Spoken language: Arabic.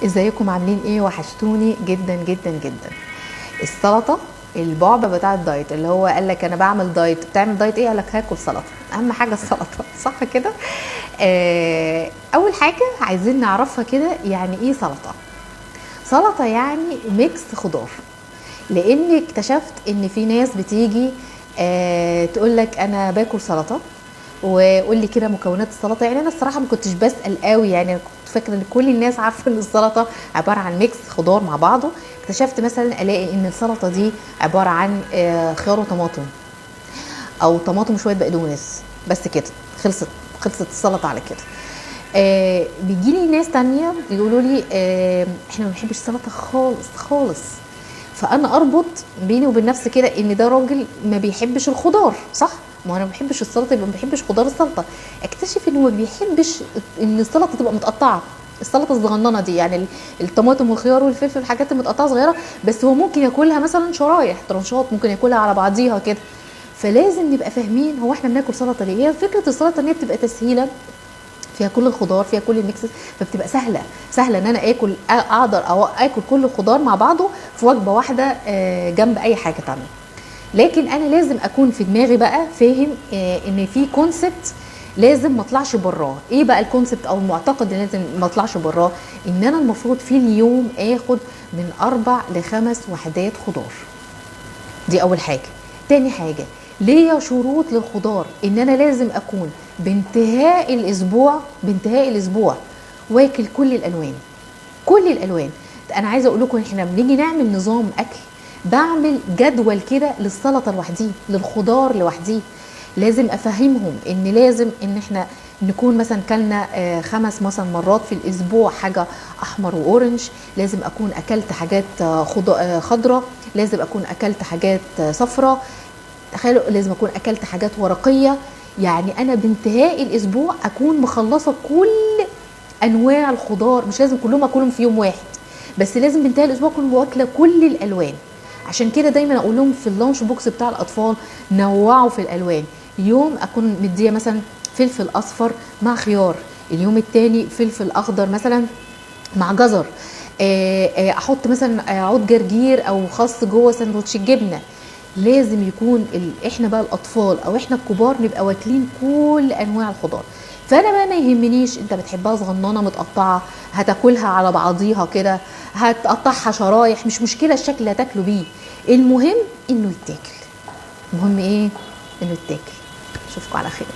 ازيكم عاملين ايه؟ وحشتوني جدا جدا جدا. السلطه البعبع بتاع الدايت، اللي هو قال لك انا بعمل دايت. بتعمل دايت ايه؟ قال لك هاكل سلطه. اهم حاجه السلطه، صح كده؟ اول حاجه عايزين نعرفها كده، يعني ايه سلطه؟ سلطه يعني ميكس خضار. لاني اكتشفت ان في ناس بتيجي تقول لك انا باكل سلطه، وقول لي كده مكونات السلطه. يعني انا الصراحه ما كنتش بسال قوي، يعني انا كنت فاكره ان كل الناس عارفه ان السلطه عباره عن ميكس خضار مع بعضه. اكتشفت مثلا الاقي ان السلطه دي عباره عن خيار وطماطم، او طماطم وشويه بقدونس، بس كده. خلصت السلطه على كده. بيجي لي ناس تانية يقولوا لي احنا ما بنحبش السلطه خالص خالص. فانا اربط بيني وبين نفسي كده ان ده راجل ما بيحبش الخضار، صح؟ ما انا ما بحبش السلطه، يبقى ما بحبش خضار السلطه. اكتشف انه ما بيحبش ان السلطه تبقى متقطعه. السلطه الصغننه دي، يعني الطماطم والخيار والفلفل، الحاجات المتقطعه صغيره، بس هو ممكن ياكلها مثلا شرايح ترنشات، ممكن ياكلها على بعضيها كده. فلازم نبقى فاهمين هو احنا بناكل سلطه ليه. هي فكره السلطه ان هي بتبقى تسهيله، فيها كل الخضار، فيها كل الميكسز، فبتبقى سهله ان انا اقدر او اكل كل الخضار مع بعضه في وجبه واحده جنب اي حاجه تانية. لكن انا لازم اكون في دماغي بقى فاهم ان في كونسبت لازم ما اطلعش براه. ايه بقى الكونسبت او المعتقد اللي لازم ما اطلعش براه؟ ان انا المفروض في اليوم اخد من 4 ل5 وحدات خضار. دي اول حاجه. تاني حاجه، ليا شروط للخضار، ان انا لازم اكون بانتهاء الاسبوع واكل كل الالوان. انا عايزه اقول لكم احنا بنيجي نعمل نظام اكل، بعمل جدول كده للسلطه لوحديه، للخضار لوحديه. لازم افهمهم ان لازم ان احنا نكون مثلا كلنا 5 مثلا مرات في الاسبوع حاجه احمر واورنج، لازم اكون اكلت حاجات خضراء، لازم اكون اكلت حاجات صفراء، تخيلوا لازم اكون اكلت حاجات ورقيه. يعني انا بانتهاء الاسبوع اكون مخلصه كل انواع الخضار. مش لازم كلهم اكلهم في يوم واحد، بس لازم بانتهاء الاسبوع اكون واكله كل الالوان. عشان كده دايما اقول لهم في اللانش بوكس بتاع الاطفال نوعوا في الالوان. يوم اكون مديه مثلا فلفل اصفر مع خيار، اليوم التاني فلفل اخضر مثلا مع جزر، احط مثلا عود جرجير او خس جوه سندوتش الجبنه. لازم يكون احنا بقى الاطفال او احنا الكبار نبقى واكلين كل انواع الخضار. فانا بقى ما يهمنيش انت بتحبها صغننه متقطعه، هتاكلها على بعضيها كده، هتقطعها شرايح، مش مشكله الشكل اللي هتاكله بيه. المهم انه يتاكل. المهم ايه؟ انه يتاكل. اشوفكم على خير.